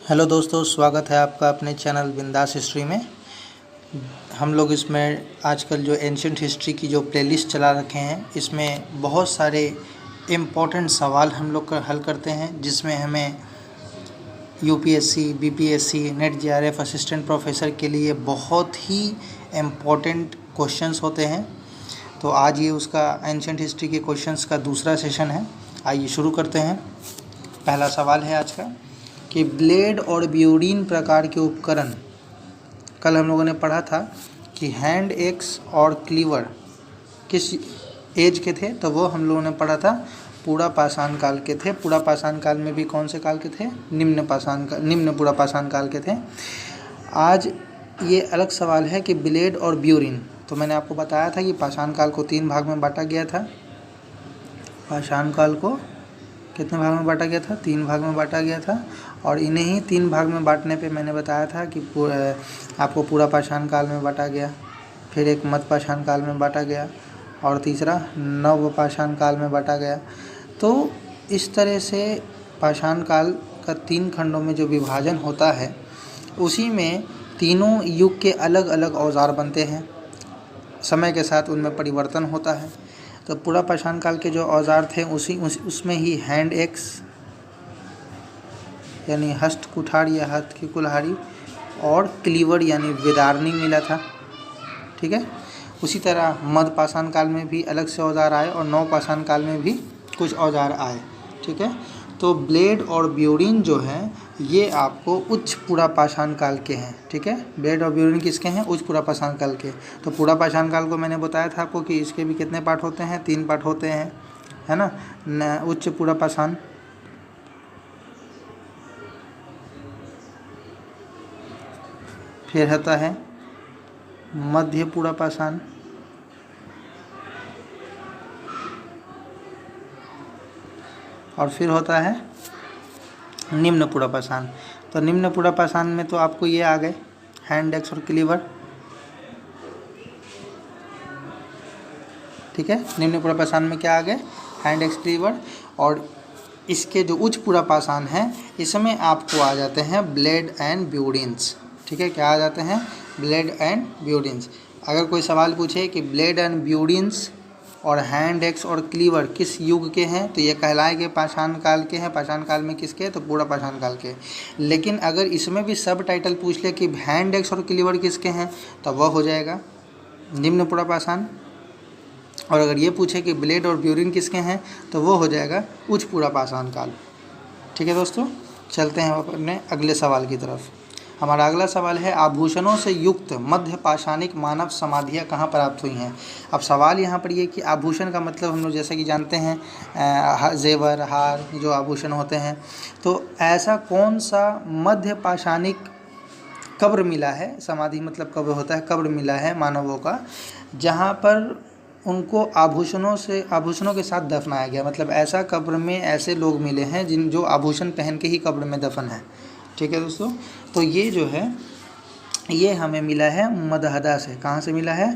Hello दोस्तों, स्वागत है आपका अपने चैनल बिंदास हिस्ट्री में। हम लोग इसमें आजकल जो एंशिएंट हिस्ट्री की जो प्लेलिस्ट चला रखे हैं, इसमें बहुत सारे इम्पोर्टेंट सवाल हम लोग हल करते हैं, जिसमें हमें UPSC, BPSC, net JRF assistant professor के लिए बहुत ही इम्पोर्टेंट क्वेश्चंस होते हैं। तो आज ये उसका एंशिएंट हिस्ट्री के क्वेश्चंस का दूसरा सेशन है। आइए शुरू करते हैं। पहला सवाल है आज का कि ब्लेड और ब्यूरीन प्रकार के उपकरण, कल हम लोगों ने पढ़ा था कि हैंड एक्स और क्लीवर किस एज के थे, तो वो हम लोगों ने पढ़ा था पूरा पाषाण काल के थे। पूरा पाषाण काल में भी कौन से काल के थे? निम्न पूरा पाषाण काल के थे। आज ये अलग सवाल है कि ब्लेड और ब्यूरीन। तो मैंने आपको बताया था कि पाषाण काल को 3 भाग में बांटा गया था। पाषाण काल को कितने भाग में बांटा गया था? 3 भाग में बांटा गया था। और इन्हें ही 3 भाग में बांटने पे मैंने बताया था कि आपको पूरा पाषाण काल में बांटा गया, फिर एक मध्य पाषाण काल में बांटा गया, और तीसरा नव पाषाण काल में बांटा गया। तो इस तरह से पाषाण काल का 3 खंडों में जो विभाजन होता है, उसी में तीनों युग के अलग अलग औजार बनते हैं। समय के साथ उनमें परिवर्तन होता है। तो पूरा पाषाण काल के जो औजार थे उसमें ही हैंड एक्स यानी हस्त कुठार या हाथ की कुल्हाड़ी, और क्लीवर यानी विदारनी मिला था। ठीक है। उसी तरह मध्य पाषाण काल में भी अलग से औजार आए और नव पाषाण काल में भी कुछ औजार आए। ठीक है। तो ब्लेड और ब्यूरीन जो हैं, ये आपको उच्च पूरा पाषाण काल के हैं। ठीक है। ब्लेड और ब्यूरीन किसके हैं? उच्च पूरा पाषाण काल के। तो पूरा पाषाण काल को मैंने बताया था आपको कि इसके भी कितने पार्ट होते हैं? 3 पार्ट होते हैं, है ना। उच्च पूरा पाषाण, फिर होता है मध्य पूरा पाषाण, और फिर होता है निम्न पूरा पाषाण। तो निम्न पूरा पाषाण में तो आपको ये आ गए हैंड एक्स और क्लीवर। ठीक है। निम्न पूरा पाषाण में क्या आ गए? Hand axe, cleaver. और इसके जो उच्च पूरा पाषाण है, इसमें आपको आ जाते हैं ब्लेड एंड ब्यूरीन्स। ठीक है। क्या आ जाते हैं? Blade and burins. अगर कोई सवाल पूछे कि ब्लेड एंड ब्यूरीन्स और हैंड एक्स और क्लीवर किस युग के हैं, तो ये कहलाएंगे पाषाण काल के हैं। पाषाण काल में किसके? तो पूरा पाषाण काल के। लेकिन अगर इसमें भी सब टाइटल पूछ ले कि हैंड एक्स और क्लीवर किसके हैं, तो वह हो जाएगा निम्न पूरा पाषाण। और अगर ये पूछे कि ब्लेड और ब्यूरीन किसके हैं, तो वो हो जाएगा उच्च पूरा पाषाण काल। ठीक है दोस्तों, चलते हैं अपने अगले सवाल की तरफ। हमारा अगला सवाल है, आभूषणों से युक्त मध्य पाषाणिक मानव समाधियाँ कहाँ प्राप्त हुई हैं? अब सवाल यहाँ पर ये कि आभूषण का मतलब हम लोग जैसा कि जानते हैं जेवर, हार, जो आभूषण होते हैं। तो ऐसा कौन सा मध्य पाषाणिक कब्र मिला है? समाधि मतलब कब्र होता है, कब्र मिला है मानवों का, जहाँ पर उनको आभूषणों के साथ दफनाया गया। मतलब ऐसा कब्र में ऐसे लोग मिले हैं जो आभूषण पहन के ही कब्र में दफन है। ठीक है दोस्तों। तो ये जो है, ये हमें मिला है मदहदा से। कहाँ से मिला है?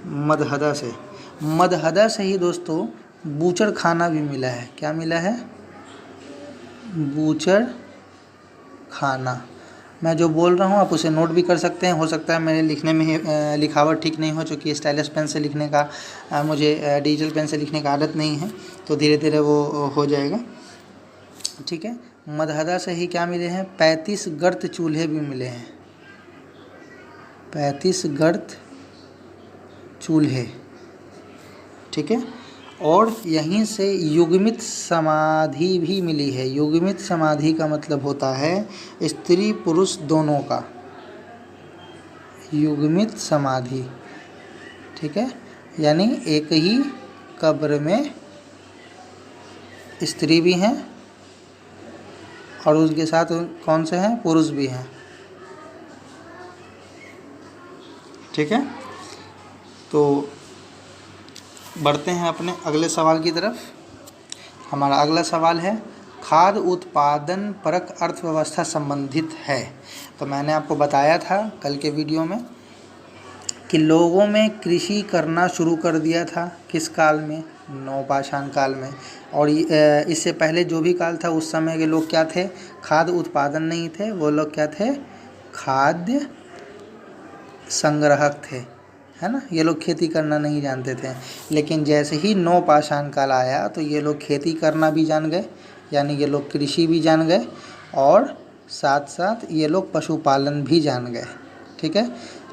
मदहदा से। मदहदा से ही दोस्तों बूचड़ खाना भी मिला है। क्या मिला है? बूचड़ खाना। मैं जो बोल रहा हूँ आप उसे नोट भी कर सकते हैं। हो सकता है मेरे लिखने में लिखावट ठीक नहीं हो, चूँकि स्टाइलस पेन से लिखने का मुझे डिजिटल पेन से लिखने का आदत नहीं है, तो धीरे धीरे वो हो जाएगा। ठीक है। मदहदा से ही क्या मिले हैं? 35 गर्त चूल्हे भी मिले हैं। 35 गर्त चूल्हे। ठीक है। और यहीं से युग्मित समाधि भी मिली है। युग्मित समाधि का मतलब होता है स्त्री पुरुष दोनों का, युग्मित समाधि। ठीक है। यानी एक ही कब्र में स्त्री भी हैं और उसके साथ कौन से हैं? पुरुष भी हैं। ठीक है। तो बढ़ते हैं अपने अगले सवाल की तरफ। हमारा अगला सवाल है, खाद्य उत्पादन परक अर्थव्यवस्था संबंधित है। तो मैंने आपको बताया था कल के वीडियो में कि लोगों में कृषि करना शुरू कर दिया था किस काल में? नवपाषाण काल में। और इससे पहले जो भी काल था उस समय के लोग क्या थे, खाद्य उत्पादन नहीं थे, वो लोग क्या थे, खाद्य संग्राहक थे, है ना। ये लोग खेती करना नहीं जानते थे। लेकिन जैसे ही नवपाषाण काल आया तो ये लोग खेती करना भी जान गए, यानी ये लोग कृषि भी जान गए और साथ साथ ये लोग पशुपालन भी जान गए। ठीक है,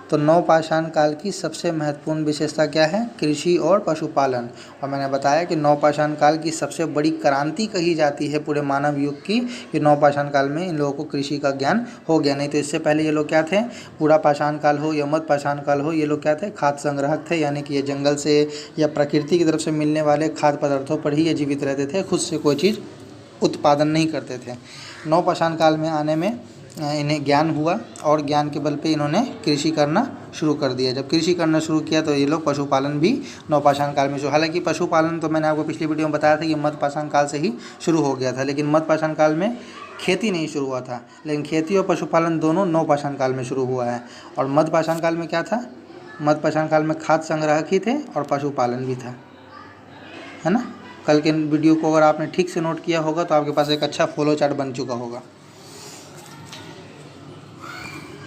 तो नवपाषाण काल की सबसे महत्वपूर्ण विशेषता क्या है, कृषि और पशुपालन। और मैंने बताया कि नवपाषाण काल की सबसे बड़ी क्रांति कही जाती है पूरे मानव युग की, कि नवपाषाण काल में इन लोगों को कृषि का ज्ञान हो गया। नहीं तो इससे पहले ये लोग क्या थे, पूरा पाषाण काल हो या मध्य पाषाण काल हो, ये लोग क्या थे, खाद्य संग्राहक थे, यानी कि ये जंगल से या प्रकृति की तरफ से मिलने वाले खाद्य पदार्थों पर ही ये जीवित रहते थे, खुद से कोई चीज़ उत्पादन नहीं करते थे। नवपाषाण काल में आने में इन्हें ज्ञान हुआ और ज्ञान के बल पे इन्होंने कृषि करना शुरू कर दिया। जब कृषि करना शुरू किया तो ये लोग पशुपालन भी नवपाषाण काल में शुरू, हालांकि पशुपालन तो मैंने आपको पिछली वीडियो में बताया था कि मध्य पाषाण काल से ही शुरू हो गया था, लेकिन मध्य पाषाण काल में खेती नहीं शुरू हुआ था, लेकिन खेती और पशुपालन दोनों नवपाषाण काल में शुरू हुआ है। और मध्य पाषाण काल में क्या था, मध्य पाषाण काल में खाद्य संग्राहक ही थे और पशुपालन भी था, है ना। कल के वीडियो को अगर आपने ठीक से नोट किया होगा तो आपके पास एक अच्छा फ्लो चार्ट बन चुका होगा।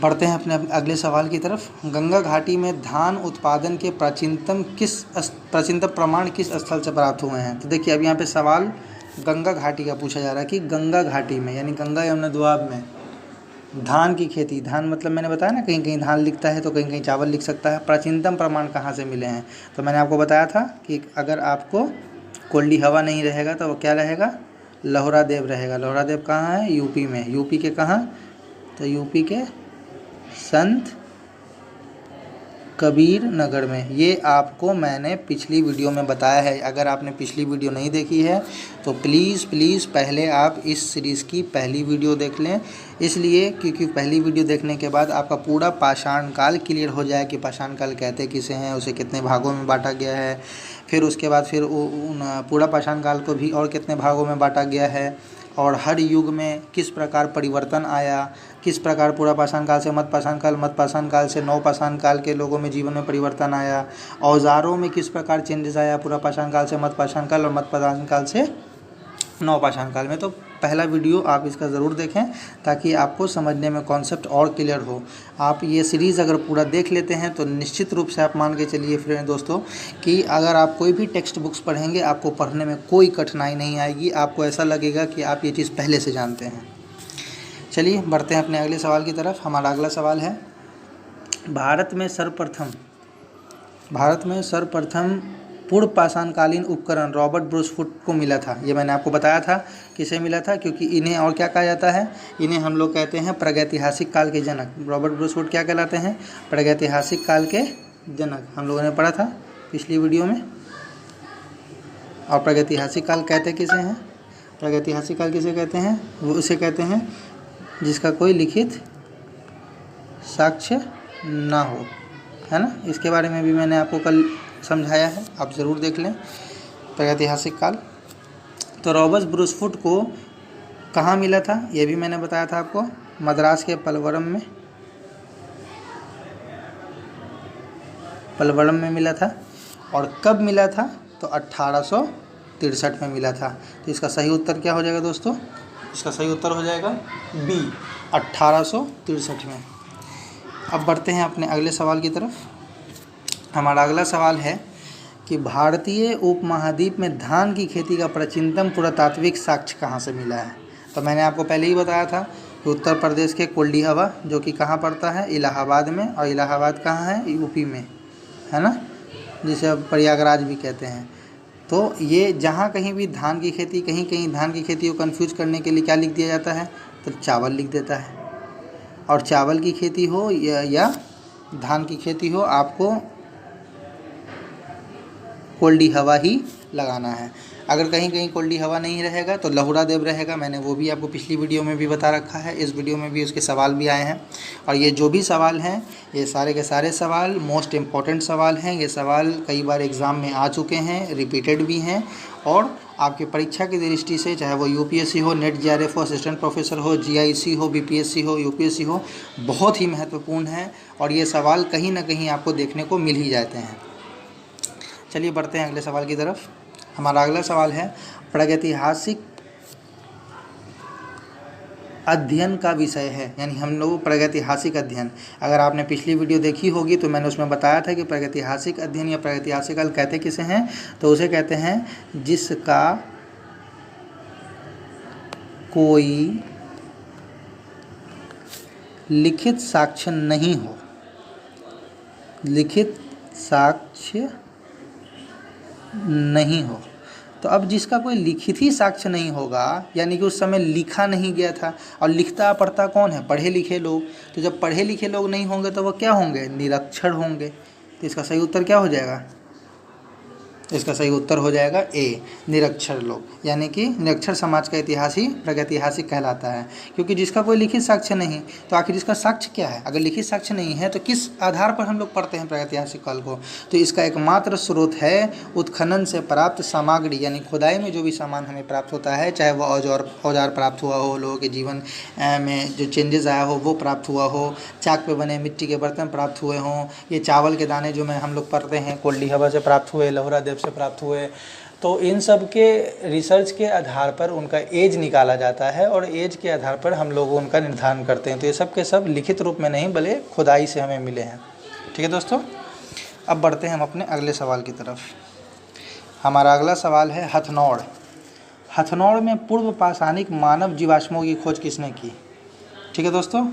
बढ़ते हैं अपने अगले सवाल की तरफ। गंगा घाटी में धान उत्पादन के प्राचीनतम प्रमाण किस स्थल से प्राप्त हुए हैं। तो देखिए अब यहाँ पे सवाल गंगा घाटी का पूछा जा रहा है कि गंगा घाटी में, यानी गंगा यमुना दोआब में धान की खेती, धान मतलब मैंने बताया ना, कहीं कहीं धान लिखता है तो कहीं कहीं चावल लिख सकता है। प्राचीनतम प्रमाण कहाँ से मिले हैं, तो मैंने आपको बताया था कि अगर आपको कोल्डी हवा नहीं रहेगा तो वो क्या रहेगा, लोहरा देव रहेगा। लोहरा देव कहाँ है, यूपी में। यूपी के कहाँ, तो यूपी के संत कबीर नगर में। ये आपको मैंने पिछली वीडियो में बताया है। अगर आपने पिछली वीडियो नहीं देखी है तो प्लीज़ पहले आप इस सीरीज़ की पहली वीडियो देख लें, इसलिए क्योंकि पहली वीडियो देखने के बाद आपका पूरा पाषाण काल क्लियर हो जाए कि पाषाण काल कहते किसे हैं, उसे कितने भागों में बांटा गया है, फिर उसके बाद फिर पूरा पाषाण काल को भी और कितने भागों में बांटा गया है, और हर युग में किस प्रकार परिवर्तन आया, किस प्रकार पूरा पाषाण काल से मध्य पाषाण काल से नवपाषाण काल के लोगों में जीवन में परिवर्तन आया, औजारों में किस प्रकार चेंजेस आया पूरा पाषाण काल से मध्य पाषाण काल और मध्य पाषाण काल से नवपाषाण काल में। तो पहला वीडियो आप इसका ज़रूर देखें ताकि आपको समझने में कॉन्सेप्ट और क्लियर हो। आप ये सीरीज़ अगर पूरा देख लेते हैं तो निश्चित रूप से आप मान के चलिए फ्रेंड दोस्तों कि अगर आप कोई भी टेक्स्ट बुक्स पढ़ेंगे आपको पढ़ने में कोई कठिनाई नहीं आएगी, आपको ऐसा लगेगा कि आप ये चीज़ पहले से जानते हैं। चलिए बढ़ते हैं अपने अगले सवाल की तरफ। हमारा अगला सवाल है, भारत में सर्वप्रथम पूर्व पाषाणकालीन उपकरण रॉबर्ट ब्रूसफुट को मिला था। ये मैंने आपको बताया था किसे मिला था, क्योंकि इन्हें और क्या कहा जाता है, इन्हें हम लोग कहते हैं प्रागैतिहासिक काल के जनक। रॉबर्ट ब्रूसफुट क्या कहलाते हैं, प्रागैतिहासिक काल के जनक। हम लोगों ने पढ़ा था पिछली वीडियो में। और प्रागैतिहासिक काल कहते किसे हैं, प्रागैतिहासिक काल किसे कहते हैं, वो उसे कहते हैं जिसका कोई लिखित साक्ष्य ना हो, है ना। इसके बारे में भी मैंने आपको कल समझाया है, आप ज़रूर देख लें प्रागैतिहासिक काल। तो रॉबर्ट ब्रूसफुट को कहाँ मिला था, ये भी मैंने बताया था आपको, मद्रास के पलवरम में मिला था। और कब मिला था, तो 1863 में मिला था। तो इसका सही उत्तर क्या हो जाएगा दोस्तों, इसका सही उत्तर हो जाएगा बी, 1863 में। अब बढ़ते हैं अपने अगले सवाल की तरफ। हमारा अगला सवाल है कि भारतीय उपमहाद्वीप में धान की खेती का प्राचीनतम पुरातात्विक साक्ष्य कहाँ से मिला है। तो मैंने आपको पहले ही बताया था कि उत्तर प्रदेश के कोल्डी हवा, जो कि कहाँ पड़ता है, इलाहाबाद में। और इलाहाबाद कहाँ है, यूपी में, है ना, जिसे अब प्रयागराज भी कहते हैं। तो ये जहाँ कहीं भी धान की खेती, कहीं कहीं धान की खेती को कन्फ्यूज करने के लिए क्या लिख दिया जाता है, तो चावल लिख देता है। और चावल की खेती हो या धान की खेती हो, आपको कोल्डी हवा ही लगाना है। अगर कहीं कहीं कोल्डी हवा नहीं रहेगा तो लहुरा देव रहेगा। मैंने वो भी आपको पिछली वीडियो में भी बता रखा है, इस वीडियो में भी उसके सवाल भी आए हैं। और ये जो भी सवाल हैं, ये सारे के सारे सवाल मोस्ट इम्पॉर्टेंट सवाल हैं। ये सवाल कई बार एग्ज़ाम में आ चुके हैं, रिपीटेड भी हैं, और आपके परीक्षा की दृष्टि से, चाहे वो यूपीएससी हो, नेट जेआरएफ हो, असिस्टेंट प्रोफेसर हो, जीआईसी हो, बीपीएससी हो, यूपीएससी हो, बहुत ही महत्वपूर्ण है। और ये सवाल कहीं ना कहीं आपको देखने को मिल ही जाते हैं। चलिए बढ़ते हैं अगले सवाल की तरफ। हमारा अगला सवाल है प्रागैतिहासिक अध्ययन का विषय है, यानी हम लोग प्रागैतिहासिक अध्ययन, अगर आपने पिछली वीडियो देखी होगी तो मैंने उसमें बताया था कि प्रागैतिहासिक अध्ययन या प्रागैतिहासिक काल कहते किसे हैं, तो उसे कहते हैं जिसका कोई लिखित साक्ष्य नहीं हो, लिखित साक्ष्य नहीं हो। तो अब जिसका कोई लिखित ही साक्ष्य नहीं होगा, यानी कि उस समय लिखा नहीं गया था, और लिखता पढ़ता कौन है, पढ़े लिखे लोग। तो जब पढ़े लिखे लोग नहीं होंगे तो वो क्या होंगे, निरक्षर होंगे। तो इसका सही उत्तर क्या हो जाएगा, इसका सही उत्तर हो जाएगा ए, निरक्षर लोग, यानी कि निरक्षर समाज का इतिहास ही प्रागैतिहासिक कहलाता है। क्योंकि जिसका कोई लिखित साक्ष्य नहीं, तो आखिर इसका साक्ष्य क्या है, अगर लिखित साक्ष्य नहीं है तो किस आधार पर हम लोग पढ़ते हैं प्रागैतिहासिक काल को, तो इसका एकमात्र स्रोत है उत्खनन से प्राप्त सामग्री, यानी खुदाई में जो भी सामान हमें प्राप्त होता है, चाहे वह औजार प्राप्त हुआ हो, लोगों के जीवन में जो चेंजेस आया हो वो प्राप्त हुआ हो, चाक पे बने मिट्टी के बर्तन प्राप्त हुए हों, ये चावल के दाने जो हम लोग पढ़ते हैं कोल्डी हवा से प्राप्त हुए, लहुरा देव से प्राप्त हुए, तो इन सब के रिसर्च के आधार पर उनका एज निकाला जाता है और एज के आधार पर हम लोग उनका निर्धारण करते हैं। तो ये सब के सब लिखित रूप में नहीं बल्कि खुदाई से हमें मिले हैं। ठीक है दोस्तों, अब बढ़ते हैं हम अपने अगले सवाल की तरफ। हमारा अगला सवाल है हथनौड़। हथनौड़ में पूर्व पाषाणिक मानव जीवाश्मों की खोज किसने की। ठीक है दोस्तों,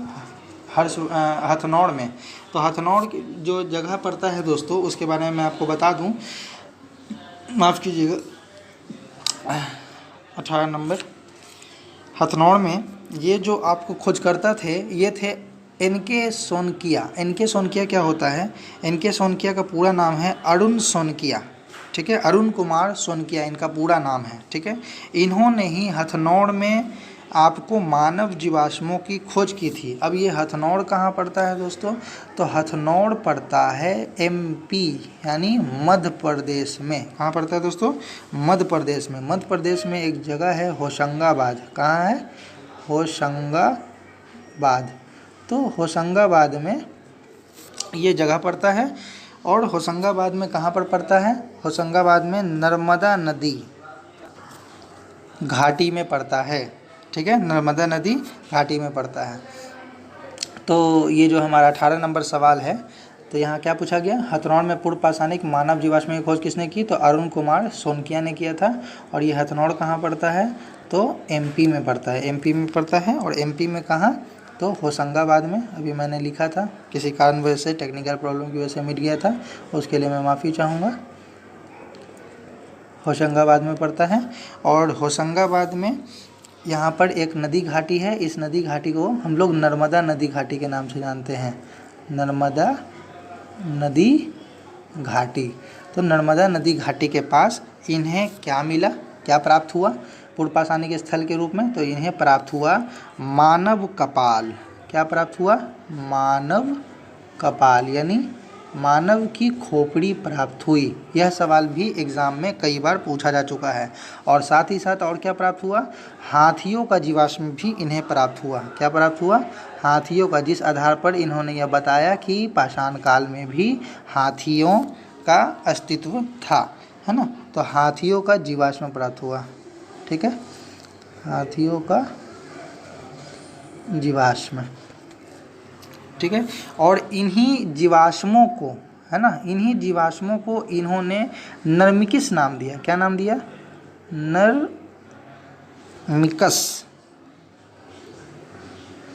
हथनौड़ में, तो हथनौड़ की जो जगह पड़ता है दोस्तों उसके बारे में मैं आपको बता दूं, माफ़ कीजिएगा, 18 नंबर। हथनौड़ में ये जो आपको खोजकर्ता थे ये थे एन.के. सोनकिया। एन.के. सोनकिया क्या होता है, एन.के. सोनकिया का पूरा नाम है अरुण सोनकिया। ठीक है, अरुण कुमार सोनकिया इनका पूरा नाम है। ठीक है, इन्होंने ही हथनौड़ में आपको मानव जीवाश्मों की खोज की थी। अब ये हथनौड़ कहाँ पड़ता है दोस्तों, तो हथनौड़ पड़ता है एमपी यानी मध्य प्रदेश में। कहाँ पड़ता है दोस्तों, मध्य प्रदेश में। मध्य प्रदेश में एक जगह है होशंगाबाद। कहाँ है, होशंगाबाद। तो होशंगाबाद में ये जगह पड़ता है, और होशंगाबाद में कहाँ पर पड़ता है, होशंगाबाद में नर्मदा नदी घाटी में पड़ता है। ठीक है, नर्मदा नदी घाटी में पड़ता है। तो ये जो हमारा 18 नंबर सवाल है, तो यहाँ क्या पूछा गया, हथनौड़ में पूर्व पाषाणिक मानव जीवाश्म की खोज किसने की, तो अरुण कुमार सोनकिया ने किया था। और ये हथनौड़ कहाँ पड़ता है, तो एमपी में पड़ता है, एमपी में पड़ता है। और एमपी में कहाँ, तो होशंगाबाद में। अभी मैंने लिखा था, किसी कारण वजह से, टेक्निकल प्रॉब्लम की वजह से मिट गया था, उसके लिए मैं माफ़ी चाहूँगा। होशंगाबाद में पड़ता है। और होशंगाबाद में यहाँ पर एक नदी घाटी है, इस नदी घाटी को हम लोग नर्मदा नदी घाटी के नाम से जानते हैं, नर्मदा नदी घाटी। तो नर्मदा नदी घाटी के पास इन्हें क्या मिला, क्या प्राप्त हुआ पूर्व पाषाणिक स्थल के रूप में, तो इन्हें प्राप्त हुआ मानव कपाल। क्या प्राप्त हुआ, मानव कपाल, यानी मानव की खोपड़ी प्राप्त हुई। यह सवाल भी एग्ज़ाम में कई बार पूछा जा चुका है। और साथ ही साथ और क्या प्राप्त हुआ, हाथियों का जीवाश्म भी इन्हें प्राप्त हुआ। क्या प्राप्त हुआ, हाथियों का, जिस आधार पर इन्होंने यह बताया कि पाषाण काल में भी हाथियों का अस्तित्व था, है ना। तो हाथियों का जीवाश्म प्राप्त हुआ। ठीक है, हाथियों का जीवाश्म। ठीक है, और इन्हीं जीवाश्मों को, है ना, इन्हीं जीवाश्मों को इन्होंने नर्मिकिस नाम दिया। क्या नाम दिया, नर्मिकस,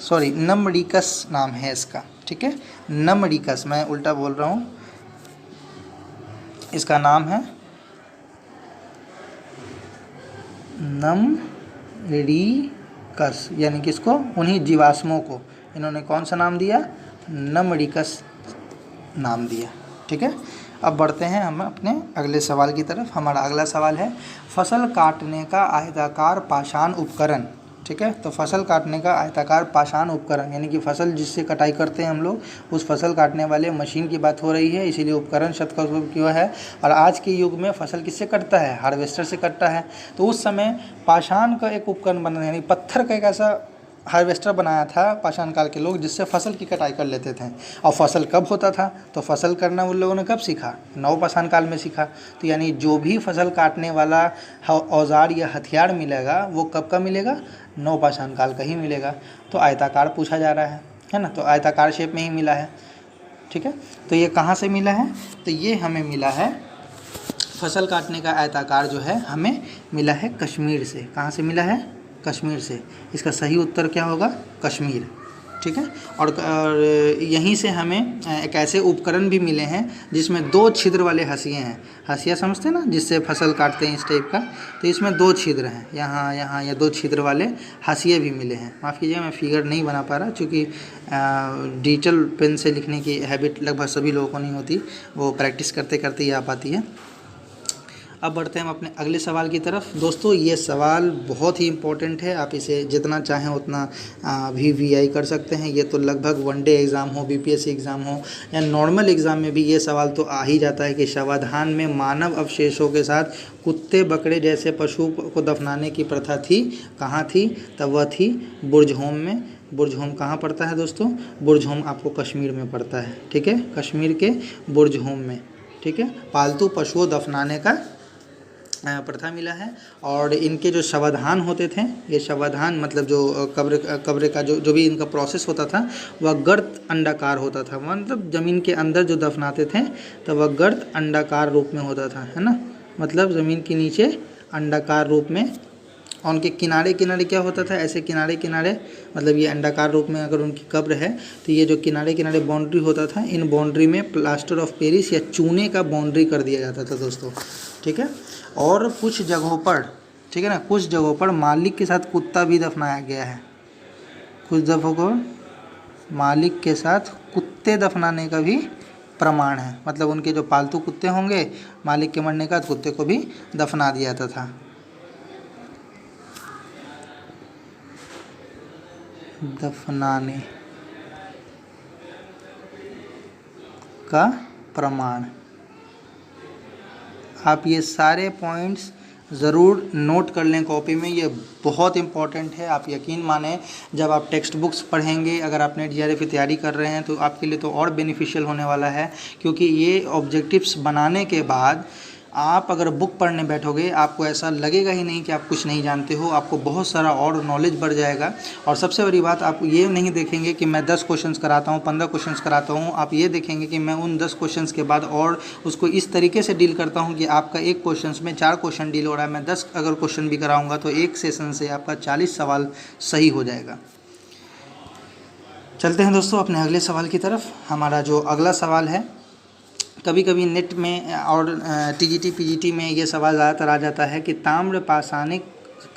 सॉरी नमरिकस नाम है इसका। ठीक है, नमरिकस, मैं उल्टा बोल रहा हूँ, इसका नाम है नमरिकस, यानी कि इसको, उन्हीं जीवाश्मों को इन्होंने कौन सा नाम दिया, नमरिकस नाम दिया। ठीक है, अब बढ़ते हैं हम अपने अगले सवाल की तरफ। हमारा अगला सवाल है फसल काटने का आयताकार पाषाण उपकरण। ठीक है, तो फसल काटने का आयताकार पाषाण उपकरण, यानी कि फसल जिससे कटाई करते हैं हम लोग, उस फसल काटने वाले मशीन की बात हो रही है, इसीलिए उपकरण शब्द का उपयोग किया है। और आज के युग में फसल किससे कटता है, हार्वेस्टर से कटता है। तो उस समय पाषाण का एक उपकरण बना, यानी पत्थर का एक ऐसा हार्वेस्टर बनाया था पाषाण काल के लोग, जिससे फसल की कटाई कर लेते थे। और फसल कब होता था, तो फसल करना उन लोगों ने कब सीखा, नवपाषाण काल में सीखा। तो यानी जो भी फसल काटने वाला औजार या हथियार मिलेगा वो कब का मिलेगा, नवपाषाण काल का ही मिलेगा। तो आयताकार पूछा जा रहा है ना, तो आयताकार शेप में ही मिला है। ठीक है, तो ये कहाँ से मिला है, तो ये हमें मिला है, फसल काटने का आयताकार जो है हमें मिला है कश्मीर से। कहाँ से मिला है, कश्मीर से। इसका सही उत्तर क्या होगा, कश्मीर। ठीक है, और यहीं से हमें एक ऐसे उपकरण भी मिले हैं जिसमें 2 छिद्र वाले हंसिए हैं। हंसिया समझते हैं ना, जिससे फसल काटते हैं इस टाइप का, तो इसमें 2 छिद्र हैं, यहाँ यहाँ या 2 छिद्र वाले हंसिए भी मिले हैं। माफ़ कीजिएगा मैं फिगर नहीं बना पा रहा, क्योंकि डिजिटल पेन से लिखने की हैबिट लगभग सभी लोगों को नहीं होती, वो प्रैक्टिस करते करते ही आ पाती है। अब बढ़ते हैं हम अपने अगले सवाल की तरफ। दोस्तों ये सवाल बहुत ही इम्पोर्टेंट है, आप इसे जितना चाहें उतना भी वीआई कर सकते हैं। ये तो लगभग वनडे एग्ज़ाम हो, बीपीएससी एग्ज़ाम हो या नॉर्मल एग्ज़ाम में भी ये सवाल तो आ ही जाता है कि शवाधान में मानव अवशेषों के साथ कुत्ते बकरे जैसे पशु को दफनाने की प्रथा थी, कहाँ थी, तब वह थी बुर्जहोम में। बुर्जहोम कहाँ पड़ता है दोस्तों, बुर्जहोम आपको कश्मीर में पड़ता है। ठीक है, कश्मीर के बुर्जहोम में। ठीक है, पालतू पशुओं दफनाने का प्रथा मिला है। और इनके जो शवाधान होते थे, ये शवाधान मतलब जो कब्र का जो भी इनका प्रोसेस होता था वह गर्त अंडाकार होता था, मतलब ज़मीन के अंदर जो दफनाते थे तो वह गर्त अंडाकार रूप में होता था, है ना, मतलब ज़मीन के नीचे अंडाकार रूप में। और उनके किनारे किनारे क्या होता था, ऐसे किनारे किनारे, मतलब ये अंडाकार रूप में अगर उनकी कब्र है तो ये जो किनारे किनारे बाउंड्री होता था, इन बाउंड्री में प्लास्टर ऑफ पेरिस या चूने का बाउंड्री कर दिया जाता था दोस्तों। ठीक है, और कुछ जगहों पर, ठीक है ना, कुछ जगहों पर मालिक के साथ कुत्ता भी दफनाया गया है। कुछ जगहों पर मालिक के साथ कुत्ते दफनाने का भी प्रमाण है, मतलब उनके जो पालतू कुत्ते होंगे, मालिक के मरने का कुत्ते को भी दफना दिया जाता था। दफनाने का प्रमाण। आप ये सारे पॉइंट्स ज़रूर नोट कर लें कॉपी में, ये बहुत इंपॉर्टेंट है। आप यकीन माने जब आप टेक्स्ट बुक्स पढ़ेंगे, अगर आप नेट जीआरएफ की तैयारी कर रहे हैं तो आपके लिए तो और बेनिफिशियल होने वाला है, क्योंकि ये ऑब्जेक्टिव्स बनाने के बाद आप अगर बुक पढ़ने बैठोगे आपको ऐसा लगेगा ही नहीं कि आप कुछ नहीं जानते हो, आपको बहुत सारा और नॉलेज बढ़ जाएगा। और सबसे बड़ी बात, आप ये नहीं देखेंगे कि मैं 10 क्वेश्चंस कराता हूँ, 15 क्वेश्चंस कराता हूँ, आप ये देखेंगे कि मैं उन 10 क्वेश्चंस के बाद और उसको इस तरीके से डील करता हूँ कि आपका एक क्वेश्चन में 4 क्वेश्चन डील हो रहा है। मैं 10 अगर क्वेश्चन भी कराऊँगा तो एक सेशन से आपका 40 सवाल सही हो जाएगा। चलते हैं दोस्तों अपने अगले सवाल की तरफ। हमारा जो अगला सवाल है, कभी कभी नेट में और टीजीटी पीजीटी में ये सवाल ज़्यादातर आ जाता है कि ताम्र पाषाणिक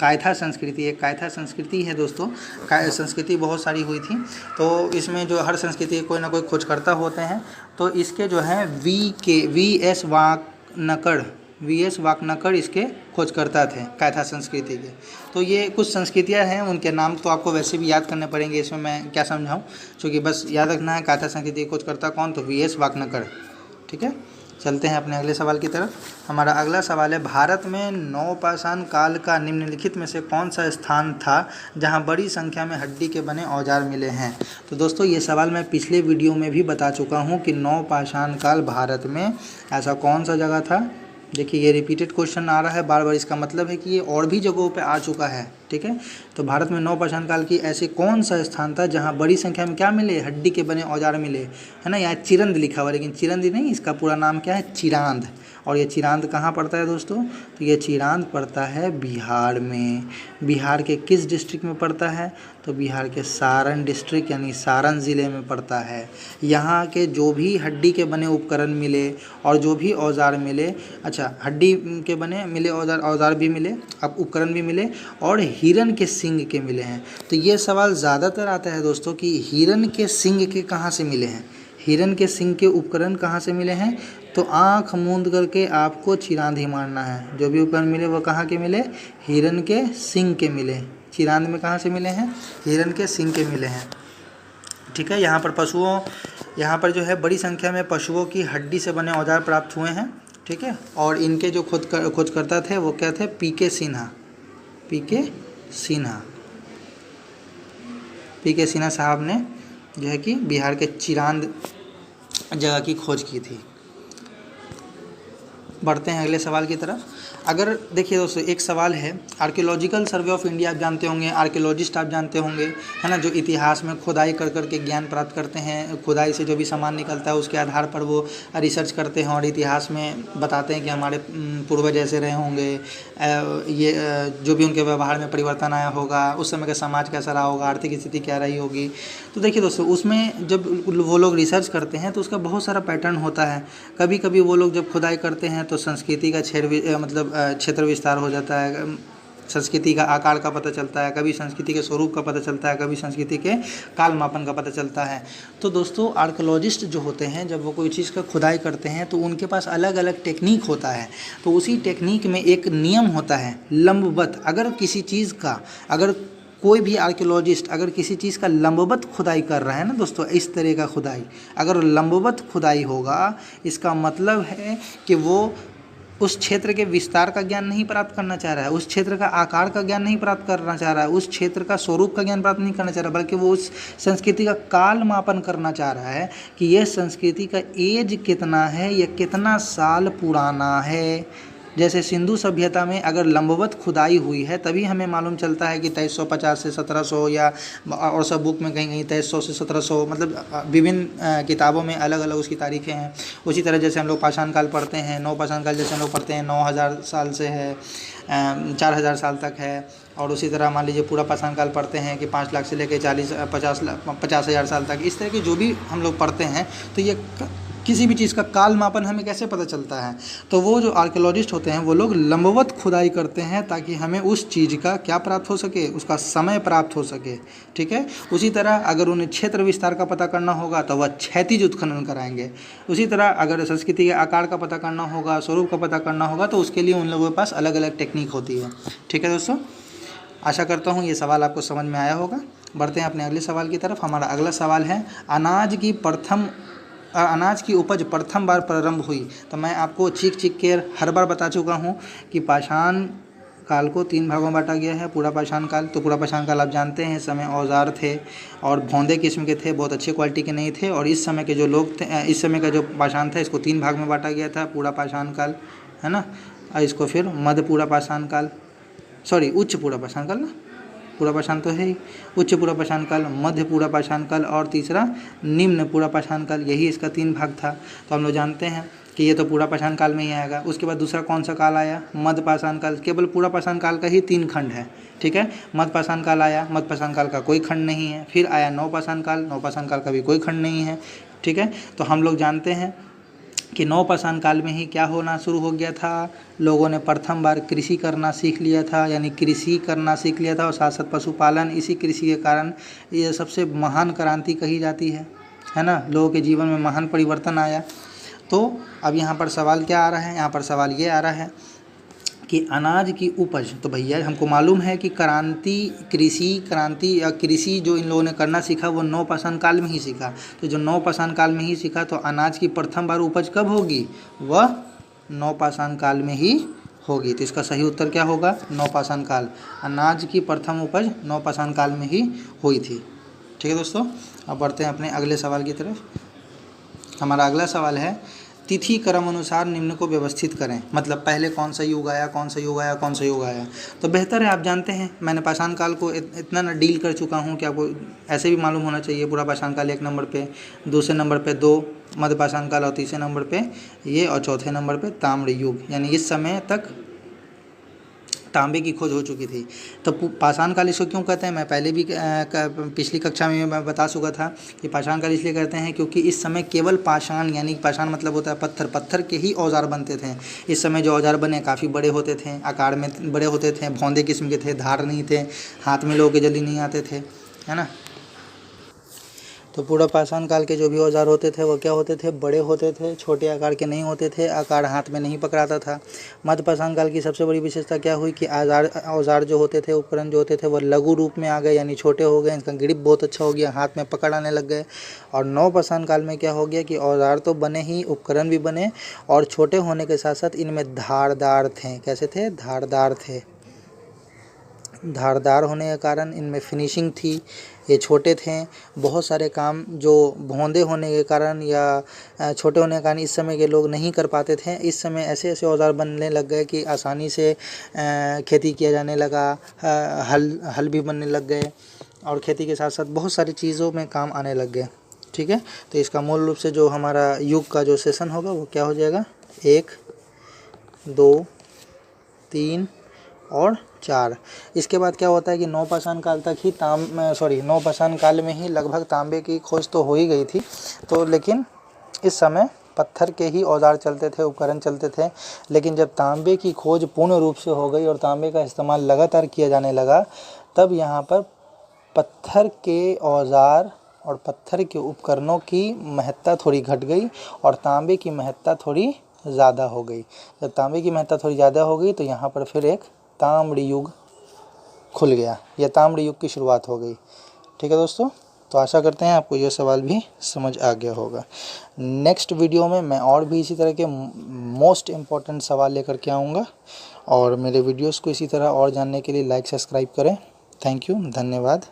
कायथा संस्कृति, एक कायथा संस्कृति है दोस्तों, संस्कृति बहुत सारी हुई थी, तो इसमें जो हर संस्कृति कोई ना कोई खोजकर्ता होते हैं, तो इसके जो है वी एस वाकनकर इसके खोजकर्ता थे कायथा संस्कृति के। तो ये कुछ संस्कृतियाँ हैं, उनके नाम तो आपको वैसे भी याद करने पड़ेंगे, इसमें मैं क्या समझाऊँ, क्योंकि बस याद रखना है कायथा संस्कृति के खोजकर्ता कौन, तो वी एस वाकनकर। ठीक है, चलते हैं अपने अगले सवाल की तरफ। हमारा अगला सवाल है, भारत में नवपाषाण काल का निम्नलिखित में से कौन सा स्थान था जहां बड़ी संख्या में हड्डी के बने औजार मिले हैं। तो दोस्तों ये सवाल मैं पिछले वीडियो में भी बता चुका हूं कि नवपाषाण काल भारत में ऐसा कौन सा जगह था। देखिए ये रिपीटेड क्वेश्चन आ रहा है बार बार, इसका मतलब है कि ये और भी जगहों पे आ चुका है। ठीक है, तो भारत में नवपाषाण काल की ऐसे कौन सा स्थान था जहाँ बड़ी संख्या में क्या मिले, हड्डी के बने औजार मिले, है ना। यहाँ चिरंद लिखा हुआ, लेकिन चिरंद नहीं, इसका पूरा नाम क्या है, चिरांद। और ये चिरांद कहाँ पड़ता है दोस्तों, तो ये चिरांद पड़ता है बिहार में। बिहार के किस डिस्ट्रिक्ट में पड़ता है, तो बिहार के सारण डिस्ट्रिक्ट यानी सारण ज़िले में पड़ता है। यहाँ के जो भी हड्डी के बने उपकरण मिले और जो भी औजार मिले, अच्छा हड्डी के बने मिले औजार भी मिले, अब उपकरण भी मिले, और हिरन के सींग के मिले हैं। तो ये सवाल ज़्यादातर आता है दोस्तों कि हिरन के सींग के कहाँ से मिले हैं, हिरन के सींग के उपकरण कहाँ से मिले हैं। तो आँख मूंद करके आपको चिरांद ही मारना है, जो भी उपकरण मिले वो कहाँ के मिले, हिरन के सींग के मिले। चिरांद में कहाँ से मिले हैं, हिरन के सींग के मिले हैं। ठीक है, यहाँ पर जो है बड़ी संख्या में पशुओं की हड्डी से बने औजार प्राप्त हुए हैं। ठीक है, और इनके जो खोजकर्ता थे वो क्या थे, पीके सिन्हा। पी.के. सिन्हा साहब ने जो है कि बिहार के चिरांद जगह की खोज की थी। बढ़ते हैं अगले सवाल की तरफ। अगर देखिए दोस्तों, एक सवाल है, आर्कियोलॉजिकल सर्वे ऑफ इंडिया आप जानते होंगे, आर्कियोलॉजिस्ट आप जानते होंगे, है ना, जो इतिहास में खुदाई कर कर के ज्ञान प्राप्त करते हैं, खुदाई से जो भी सामान निकलता है उसके आधार पर वो रिसर्च करते हैं और इतिहास में बताते हैं कि हमारे पूर्वज ऐसे रहे होंगे, ये जो भी उनके व्यवहार में परिवर्तन आया होगा, उस समय का समाज कैसा रहा होगा, आर्थिक स्थिति क्या रही होगी। तो देखिए दोस्तों, उसमें जब वो लोग रिसर्च करते हैं तो उसका बहुत सारा पैटर्न होता है। कभी कभी वो लोग जब खुदाई करते हैं तो संस्कृति का क्षेत्र विस्तार हो जाता है, संस्कृति का आकार का पता चलता है, कभी संस्कृति के स्वरूप का पता चलता है, कभी संस्कृति के काल मापन का पता चलता है। तो दोस्तों, आर्कियोलॉजिस्ट जो होते हैं जब वो कोई चीज़ का खुदाई करते हैं तो उनके पास अलग अलग टेक्निक होता है। तो उसी टेक्निक में एक नियम होता है लंबवत। अगर किसी चीज़ का, अगर कोई भी आर्कियोलॉजिस्ट अगर किसी चीज़ का लंबवत खुदाई कर रहा है ना दोस्तों, इस तरह का खुदाई, अगर लंबवत खुदाई होगा, इसका मतलब है कि वो उस क्षेत्र के विस्तार का ज्ञान नहीं प्राप्त करना चाह रहा है, उस क्षेत्र का आकार का ज्ञान नहीं प्राप्त करना चाह रहा है, उस क्षेत्र का स्वरूप का ज्ञान प्राप्त नहीं करना चाह रहा, बल्कि वो उस संस्कृति का काल मापन करना चाह रहा है कि यह संस्कृति का एज कितना है, यह कितना साल पुराना है। जैसे सिंधु सभ्यता में अगर लंबवत खुदाई हुई है तभी हमें मालूम चलता है कि 2350 से 1700, या और सब बुक में कहीं कहीं 2300 से 1700, मतलब विभिन्न किताबों में अलग अलग उसकी तारीखें हैं। उसी तरह जैसे हम लोग पाषाण काल पढ़ते हैं, नवपाषाण काल जैसे हम लोग पढ़ते हैं 9000 साल से है, 4000 साल तक है। और उसी तरह मान लीजिए पूरा पाषाण काल पढ़ते हैं कि 5 लाख से लेकर 50,000 साल तक। इस तरह के जो भी हम लोग पढ़ते हैं, तो ये किसी भी चीज़ का काल मापन हमें कैसे पता चलता है, तो वो जो आर्कियोलॉजिस्ट होते हैं वो लोग लंबवत खुदाई करते हैं ताकि हमें उस चीज़ का क्या प्राप्त हो सके, उसका समय प्राप्त हो सके। ठीक है। उसी तरह अगर उन्हें क्षेत्र विस्तार का पता करना होगा तो वह क्षैतिज उत्खनन कराएंगे। उसी तरह अगर संस्कृति के आकार का पता करना होगा, स्वरूप का पता करना होगा, तो उसके लिए उन लोगों के पास अलग अलग टेक्निक होती है। ठीक है दोस्तों, आशा करता हूँ ये सवाल आपको समझ में आया होगा। बढ़ते हैं अपने अगले सवाल की तरफ। हमारा अगला सवाल है, अनाज की उपज प्रथम बार प्रारंभ हुई। तो मैं आपको चीख के हर बार बता चुका हूँ कि पाषाण काल को 3 भागों में बांटा गया है। पूरा पाषाण काल, तो पूरा पाषाण काल आप जानते हैं, इस समय औजार थे और भौंदे किस्म के थे, बहुत अच्छे क्वालिटी के नहीं थे। और इस समय के जो लोग थे, इस समय का जो पाषाण था, इसको 3 भाग में बांटा गया था। पूरा पाषाण काल, है ना, और इसको फिर मध्य पूरा पाषाण काल, उच्च पूरा पाषाण काल ना, पूरा पाषाण तो है ही, उच्च पूरा पाषाण काल, मध्य पूरा पाषाण काल और तीसरा निम्न पूरा पाषाण काल, यही इसका 3 भाग था। तो हम लोग जानते हैं कि ये तो पूरा पाषाण काल में ही आएगा। उसके बाद दूसरा कौन सा काल आया, मध्य पाषाण काल। केवल पूरा पाषाण काल का ही 3 खंड है। ठीक है, मध्य पाषाण काल आया, मध्य पाषाण काल का कोई खंड नहीं है। फिर आया नवपाषाण काल, नवपाषाण काल का भी कोई खंड नहीं है। ठीक है, तो हम लोग जानते हैं कि नवपाषाण काल में ही क्या होना शुरू हो गया था, लोगों ने प्रथम बार कृषि करना सीख लिया था, यानी कृषि करना सीख लिया था और साथ साथ पशुपालन। इसी कृषि के कारण ये सबसे महान क्रांति कही जाती है ना, लोगों के जीवन में महान परिवर्तन आया। तो अब यहाँ पर सवाल क्या आ रहा है, यहाँ पर सवाल ये आ रहा है कि अनाज की उपज, तो भैया हमको मालूम है कि कृषि या कृषि जो इन लोगों ने करना सीखा वो नवपाषाण काल में ही सीखा। तो जो नवपाषाण काल में ही सीखा, तो अनाज की प्रथम बार उपज कब होगी, वह नवपाषाण काल में ही होगी। तो इसका सही उत्तर क्या होगा, नवपाषाण काल। अनाज की प्रथम उपज नवपाषाण काल में ही हुई थी। ठीक है दोस्तों, अब बढ़ते हैं अपने अगले सवाल की तरफ। हमारा अगला सवाल है, तिथि क्रम अनुसार निम्न को व्यवस्थित करें। मतलब पहले कौन सा युग आया, कौन सा युग आया, कौन सा युग आया। तो बेहतर है, आप जानते हैं मैंने पाषाण काल को इतना ना डील कर चुका हूँ कि आपको ऐसे भी मालूम होना चाहिए। पूरा पाषाण काल 1 नंबर पे, दूसरे नंबर पे 2 मध्य पाषाण काल और तीसरे नंबर पे ये, और चौथे नंबर पे ताम्र युग, यानी इस समय तक तांबे की खोज हो चुकी थी। तो पाषाण काल इसको क्यों कहते हैं, मैं पहले भी पिछली कक्षा में मैं बता चुका था कि पाषाण काल इसलिए कहते हैं क्योंकि इस समय केवल पाषाण, यानी पाषाण मतलब होता है पत्थर, पत्थर के ही औजार बनते थे। इस समय जो औजार बने काफ़ी बड़े होते थे, आकार में बड़े होते थे, भौंदे किस्म के थे, धार नहीं थे, हाथ में लोगों के जल्दी नहीं आते थे, है ना। तो पूरा पाषाण काल के जो भी औजार होते थे वो क्या होते थे, बड़े होते थे, छोटे आकार के नहीं होते थे, आकार हाथ में नहीं पकड़ाता था। मध्य पाषाण काल की सबसे बड़ी विशेषता क्या हुई कि औजार जो होते थे, उपकरण जो होते थे वो लघु रूप में आ गए, यानी छोटे हो गए, इनका ग्रिप बहुत अच्छा हो गया, हाथ में पकड़ आने लग गए। और नवपाषाण काल में क्या हो गया कि औजार तो बने ही, उपकरण भी बने, और छोटे होने के साथ साथ इनमें धारदार थे। कैसे थे, धारदार थे। धारदार होने के कारण इनमें फिनिशिंग थी, ये छोटे थे, बहुत सारे काम जो भोंदे होने के कारण या छोटे होने के कारण इस समय के लोग नहीं कर पाते थे। इस समय ऐसे ऐसे औज़ार बनने लग गए कि आसानी से खेती किया जाने लगा, हल भी बनने लग गए और खेती के साथ साथ बहुत सारी चीज़ों में काम आने लग गए। ठीक है, तो इसका मूल रूप से जो हमारा युग का जो सेशन होगा वो क्या हो जाएगा, 1, 2, 3 और 4। इसके बाद क्या होता है कि नवपाषाण काल तक ही नवपाषाण काल में ही लगभग तांबे की खोज तो हो ही गई थी, तो लेकिन इस समय पत्थर के ही औजार चलते थे, उपकरण चलते थे। लेकिन जब तांबे की खोज पूर्ण रूप से हो गई और तांबे का इस्तेमाल लगातार किया जाने लगा, तब यहाँ पर पत्थर के औजार और पत्थर के उपकरणों की महत्ता थोड़ी घट गई और तांबे की महत्ता थोड़ी ज़्यादा हो गई। जब तांबे की महत्ता थोड़ी ज़्यादा हो गई तो यहाँ पर फिर एक ताम्र युग खुल गया, यह ताम्र युग की शुरुआत हो गई। ठीक है दोस्तों, तो आशा करते हैं आपको यह सवाल भी समझ आ गया होगा। नेक्स्ट वीडियो में मैं और भी इसी तरह के मोस्ट इम्पॉर्टेंट सवाल लेकर के आऊँगा और मेरे वीडियोस को इसी तरह और जानने के लिए लाइक सब्सक्राइब करें। थैंक यू, धन्यवाद।